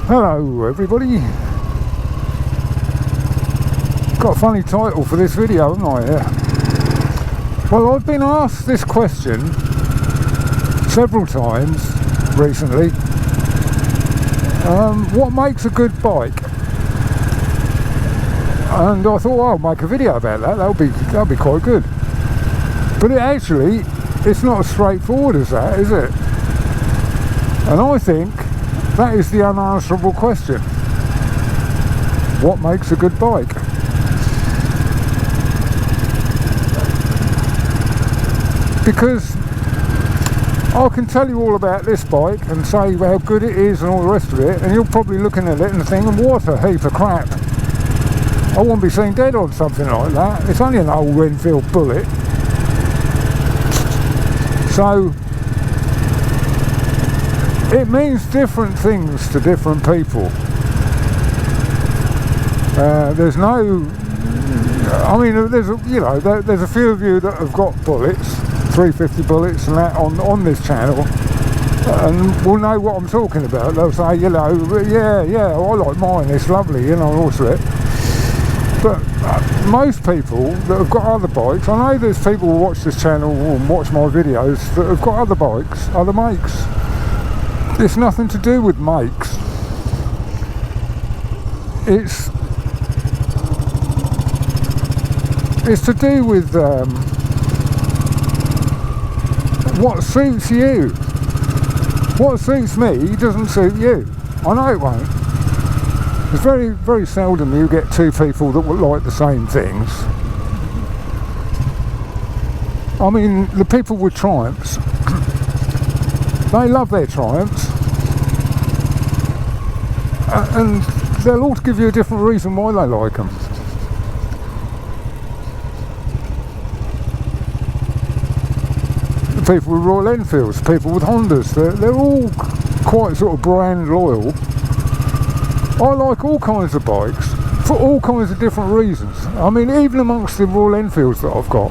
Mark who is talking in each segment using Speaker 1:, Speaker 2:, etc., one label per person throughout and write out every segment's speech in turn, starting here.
Speaker 1: Hello everybody. Got a funny title for this video, haven't I? Yeah. Well, I've been asked this question several times recently. What makes a good bike? And I thought, well, I'll make a video about that. That'll be quite good. But it's not as straightforward as that, is it? And I think that is the unanswerable question. What makes a good bike? Because I can tell you all about this bike and say how good it is and all the rest of it, and you're probably looking at it and thinking, what a heap of crap. I won't be seen dead on something like that. It's only an old Renfield Bullet. So it means different things to different people. There's a few of you that have got bullets, 350 bullets and that on this channel, and will know what I'm talking about. They'll say, yeah, I like mine, it's lovely, all of it. But most people that have got other bikes, I know there's people who watch this channel and watch my videos that have got other bikes, other makes. It's nothing to do with makes. It's to do with what suits you. What suits me doesn't suit you. I know it won't. It's very, very seldom you get two people that will like the same things. I mean, the people with Triumphs, they love their Triumphs, and they'll all give you a different reason why they like them. The people with Royal Enfields, people with Hondas, they're all quite sort of brand loyal. I like all kinds of bikes for all kinds of different reasons. I mean, even amongst the Royal Enfields that I've got,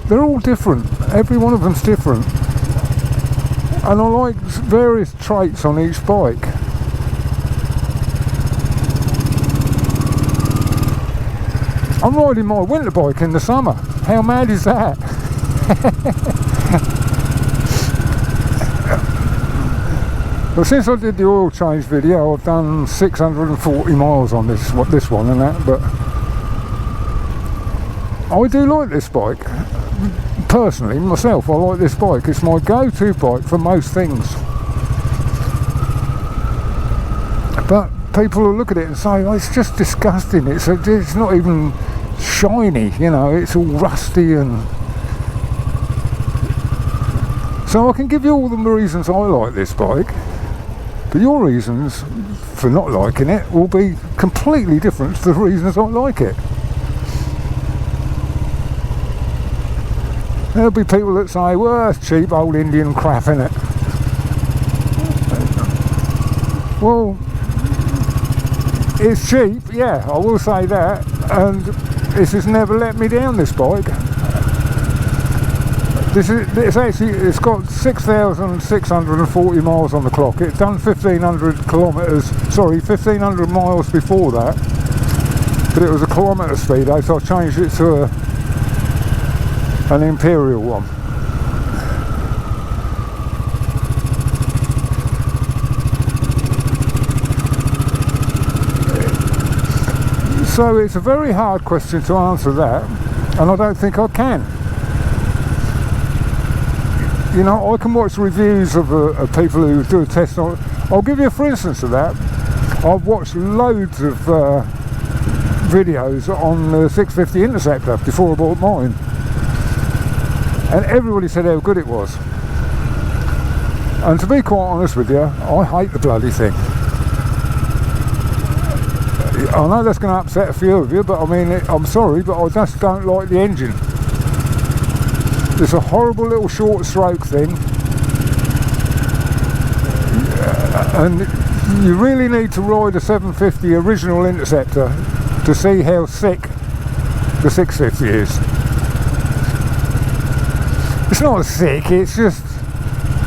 Speaker 1: they're all different. Every one of them's different. And I like various traits on each bike. I'm riding my winter bike in the summer. How mad is that? Well, since I did the oil change video, I've done 640 miles on this one and that, but I do like this bike. Personally, myself, I like this bike. It's my go-to bike for most things. But people will look at it and say, oh, it's just disgusting. It's not even shiny, it's all rusty. And so I can give you all the reasons I like this bike. But your reasons for not liking it will be completely different to the reasons I like it. There'll be people that say, well, it's cheap old Indian crap, innit? Well, it's cheap, yeah, I will say that, and this has never let me down, this bike. It's got 6,640 miles on the clock. It's done 1,500 miles before that, but it was a kilometre speedo, so I changed it to an Imperial one. So it's a very hard question to answer that, and I don't think I can. I can watch reviews of people who do a test on. I'll give you for instance of that. I've watched loads of videos on the 650 Interceptor before I bought mine, and everybody said how good it was. And to be quite honest with you, I hate the bloody thing. I know that's going to upset a few of you, but I mean, I'm sorry, but I just don't like the engine. It's a horrible little short stroke thing, and you really need to ride a 750 original Interceptor to see how sick the 650 is. It's not sick, it's just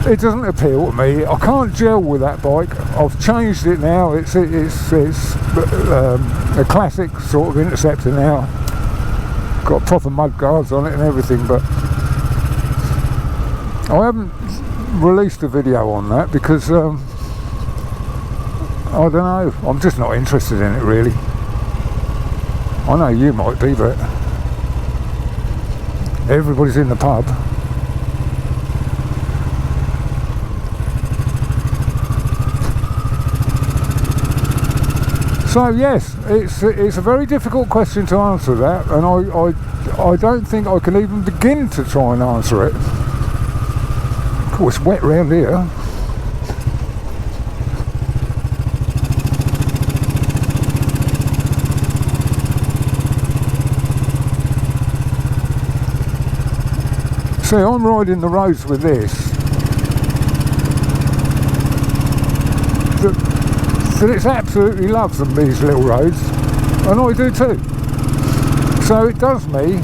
Speaker 1: it doesn't appeal to me. I can't gel with that bike. I've changed it now. It's a classic sort of Interceptor now. Got proper mud guards on it and everything, but I haven't released a video on that because I don't know, I'm just not interested in it really. I know you might be, but everybody's in the pub. So yes, it's a very difficult question to answer that, and I don't think I can even begin to try and answer it. Of course, it's wet round here. See, I'm riding the roads with this. That it absolutely loves them, these little roads, and I do too. So it does me.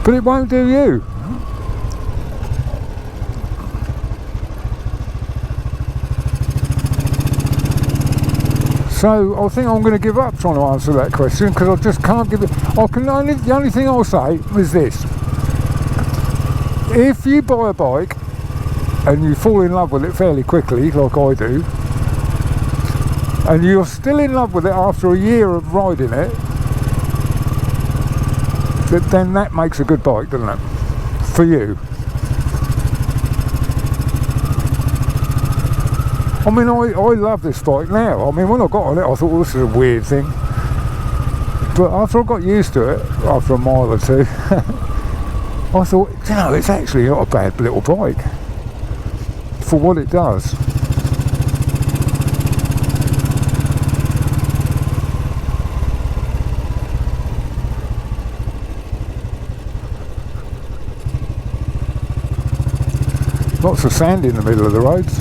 Speaker 1: But it won't do you. So I think I'm going to give up trying to answer that question because I just can't give it. The only thing I'll say is this: if you buy a bike and you fall in love with it fairly quickly, like I do, and you're still in love with it after a year of riding it, then that makes a good bike, doesn't it? For you. I mean, I love this bike now. I mean, when I got on it, I thought, well, this is a weird thing. But after I got used to it, after a mile or two, I thought, you know, it's actually not a bad little bike for what it does. Lots of sand in the middle of the roads.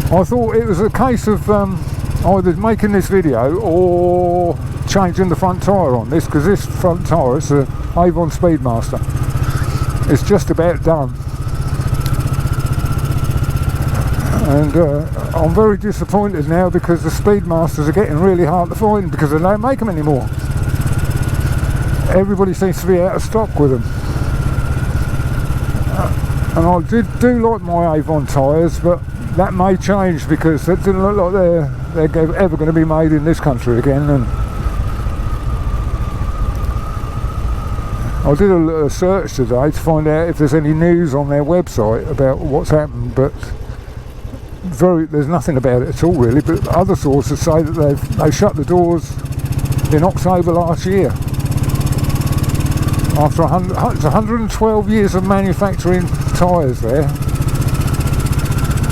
Speaker 1: I thought it was a case of either making this video or changing the front tyre on this, because this front tyre is an Avon Speedmaster. It's just about done. And I'm very disappointed now because the Speedmasters are getting really hard to find because they don't make them anymore. Everybody seems to be out of stock with them. And I do like my Avon tyres, but that may change because it doesn't look like they're ever going to be made in this country again. And I did a search today to find out if there's any news on their website about what's happened, but there's nothing about it at all really. But other sources say that they shut the doors in October last year after 112 years of manufacturing tyres there.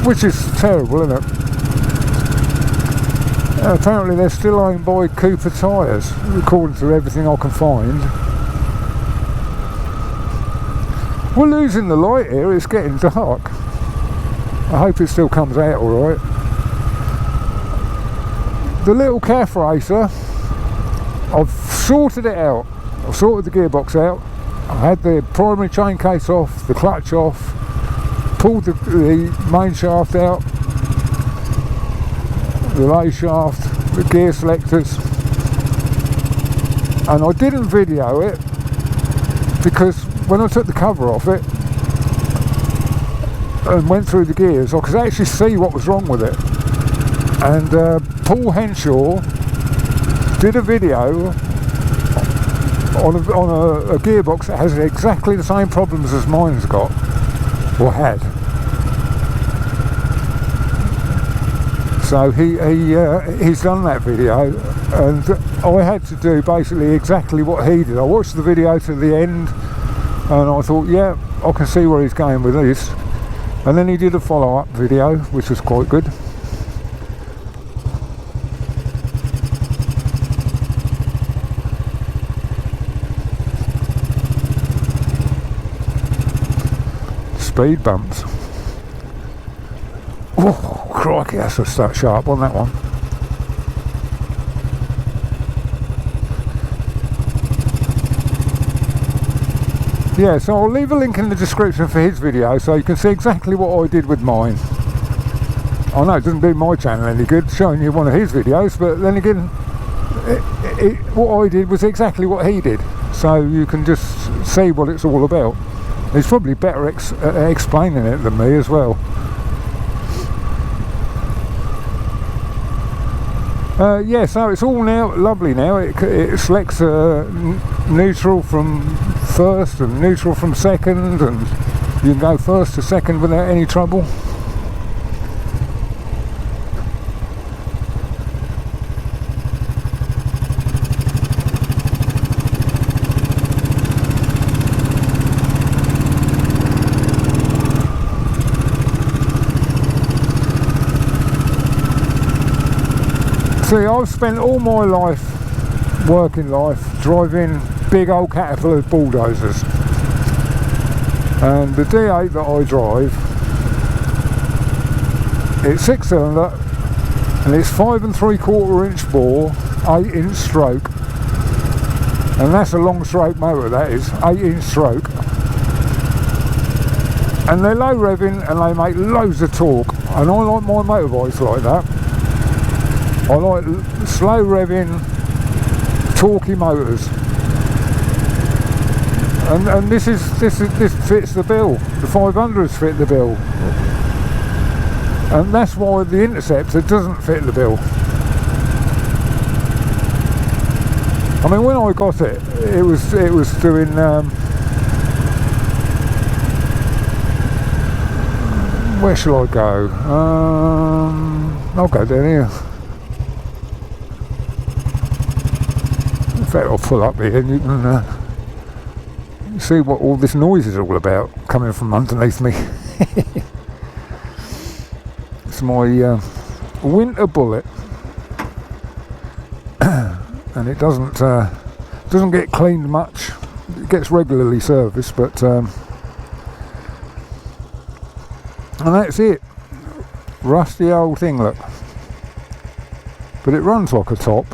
Speaker 1: Which is terrible, isn't it? Apparently they're still owned by Cooper Tyres, according to everything I can find. We're losing the light here, it's getting dark. I hope it still comes out alright. The little calf racer, I've sorted it out. I've sorted the gearbox out. I had the primary chain case off, the clutch off, pulled the main shaft out, the lay shaft, the gear selectors, and I didn't video it because when I took the cover off it and went through the gears, I could actually see what was wrong with it. And Paul Henshaw did a video on a gearbox that has exactly the same problems as mine's got, or had. So he's done that video, and I had to do basically exactly what he did. I watched the video to the end and I thought, yeah, I can see where he's going with this. And then he did a follow-up video which was quite good. Speed bumps. Oh, crikey, that's a sharp on that one. yeah, so I'll leave a link in the description for his video so you can see exactly what I did with mine. I know it doesn't do my channel any good showing you one of his videos, but then again, what I did was exactly what he did, so you can just see what it's all about. He's probably better at explaining it than me as well. Yeah, so it's all now lovely now. It selects neutral from first and neutral from second, and you can go first to second without any trouble. See, I've spent all my life, working life, driving big old Caterpillar bulldozers, and the D8 that I drive, it's 6-cylinder and it's 5 3/4 inch bore, 8 inch stroke, and that's a long stroke motor, that is, 8 inch stroke, and they're low revving and they make loads of torque, and I like my motorbikes like that. I like slow revving, torquey motors, and this fits the bill. The 500s fit the bill, and that's why the Interceptor doesn't fit the bill. I mean, when I got it, it was doing where shall I go? I'll go down here. In fact, I'll pull up here and you can see what all this noise is all about coming from underneath me. It's my winter Bullet, and it doesn't get cleaned much. It gets regularly serviced, but and that's it. Rusty old thing, look, but it runs like a top.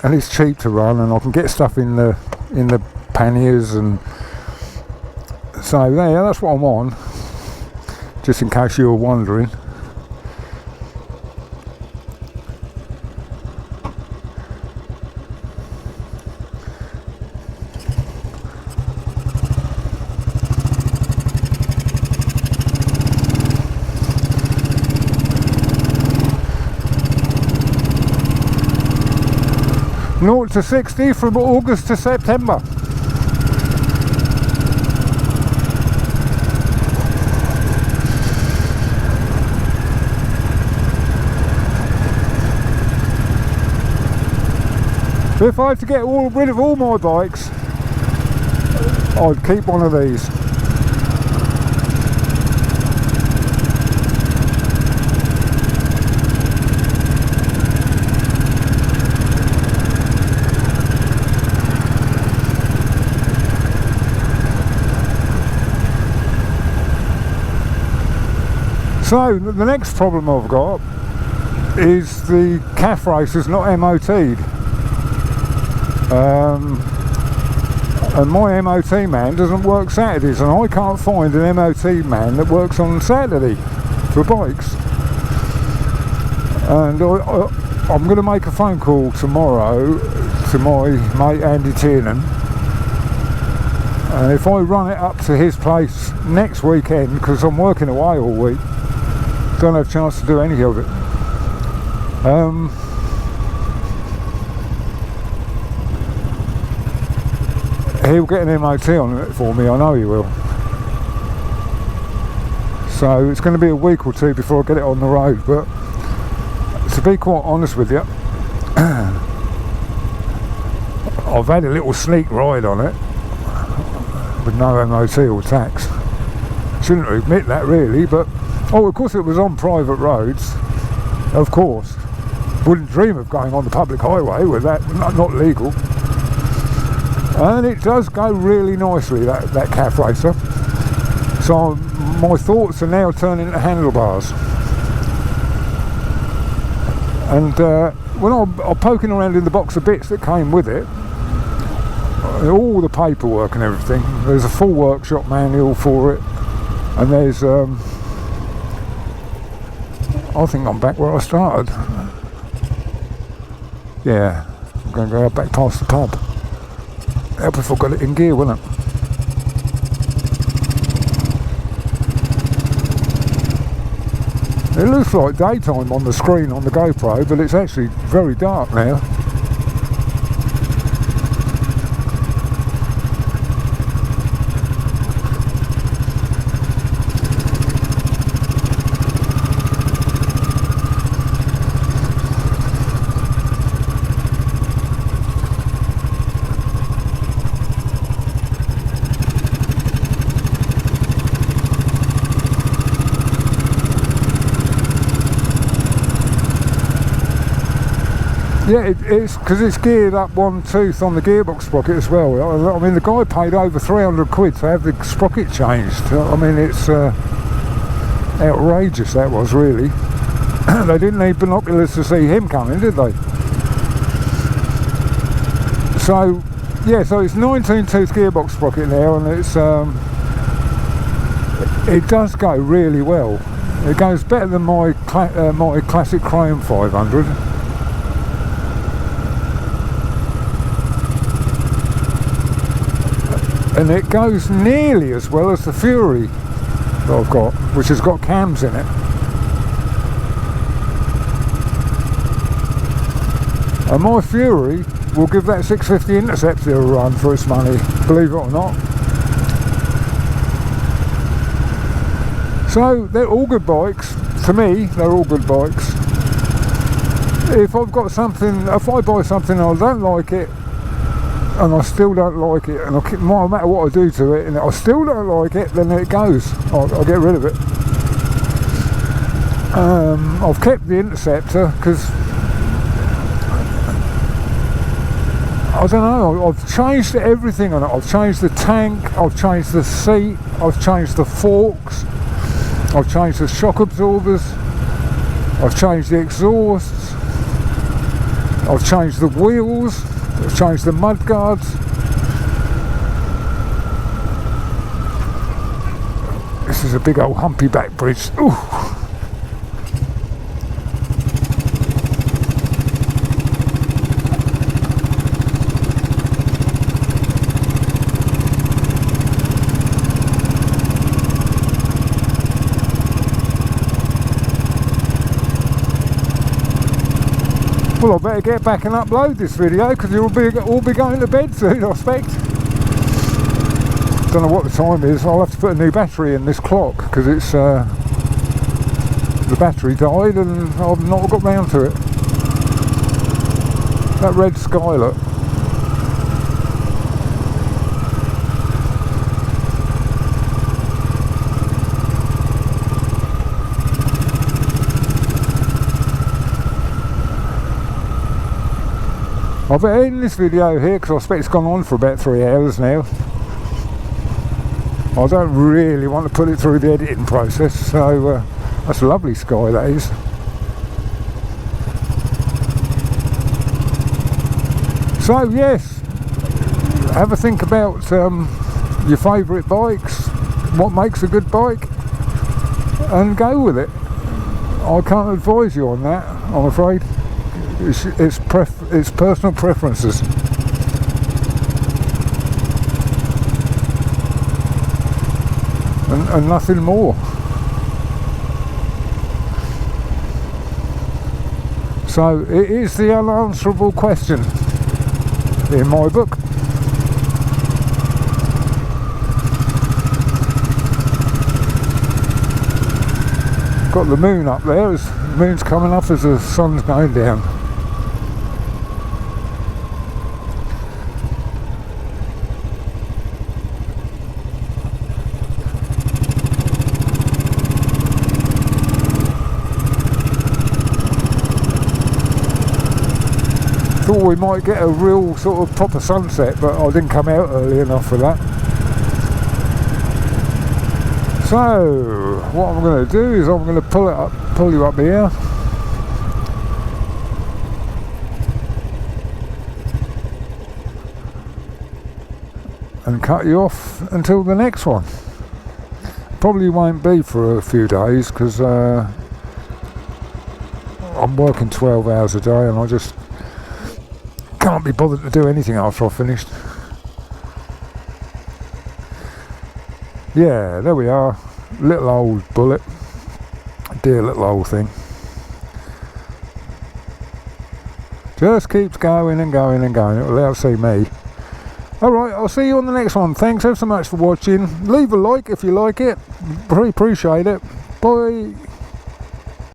Speaker 1: And it's cheap to run, and I can get stuff in the panniers, and so yeah, that's what I'm on, just in case you were wondering. Naught to 60 from August to September. If I had to get rid of all my bikes, I'd keep one of these. So the next problem I've got is the calf race is not MOT'd, and my MOT man doesn't work Saturdays, and I can't find an MOT man that works on Saturday for bikes. And I'm going to make a phone call tomorrow to my mate Andy Tiernan, and if I run it up to his place next weekend, because I'm working away all week, don't have a chance to do any of it. He'll get an MOT on it for me, I know he will. So it's going to be a week or two before I get it on the road, but to be quite honest with you, I've had a little sneak ride on it with no MOT or tax. Shouldn't admit that really, but oh, of course it was on private roads, of course. Wouldn't dream of going on the public highway with that, not legal. And it does go really nicely, that calf racer. So my thoughts are now turning to handlebars. And when I'm poking around in the box of bits that came with it, all the paperwork and everything. There's a full workshop manual for it, and there's I think I'm back where I started. Yeah, I'm going to go back past the pub. Help if I got it in gear, wouldn't it? It looks like daytime on the screen on the GoPro, but it's actually very dark now. Yeah, it's because it's geared up one tooth on the gearbox sprocket as well. I mean, the guy paid over 300 quid to have the sprocket changed. I mean, it's outrageous, that was, really. They didn't need binoculars to see him coming, did they? So, yeah, so it's 19-tooth gearbox sprocket now, and it does go really well. It goes better than my classic Chrome 500. And it goes nearly as well as the Fury that I've got, which has got cams in it. And my Fury will give that 650 Interceptor a run for its money, believe it or not. So they're all good bikes. To me, they're all good bikes. If I've got something, if I buy something and I don't like it, and I still don't like it, and no matter what I do to it, and I still don't like it, then it goes. I'll get rid of it. I've kept the Interceptor because I don't know. I've changed everything on it. I've changed the tank. I've changed the seat. I've changed the forks. I've changed the shock absorbers. I've changed the exhausts. I've changed the wheels. I've changed the mud guards. This is a big old humpy back bridge. Ooh. Well, I better get back and upload this video because you'll all be going to bed soon, I expect. Don't know what the time is. I'll have to put a new battery in this clock because it's the battery died and I've not got round to it. That red Skylet. I'll better end this video here because I expect it's gone on for about 3 hours now. I don't really want to put it through the editing process, so that's a lovely sky, that is. So yes, have a think about your favourite bikes, what makes a good bike, and go with it. I can't advise you on that, I'm afraid. It's personal preferences. And nothing more. So it is the unanswerable question in my book. Got the moon up there, the moon's coming up as the sun's going down. Thought we might get a real sort of proper sunset, but I didn't come out early enough for that. So what I'm going to do is I'm going to pull you up here. and cut you off until the next one. Probably won't be for a few days because I'm working 12 hours a day and I just can't be bothered to do anything after I've finished. Yeah, there we are. Little old bullet. Dear little old thing. Just keeps going and going and going. It'll outsee me. Alright, I'll see you on the next one. Thanks ever so much for watching. Leave a like if you like it. Very appreciate it. Bye.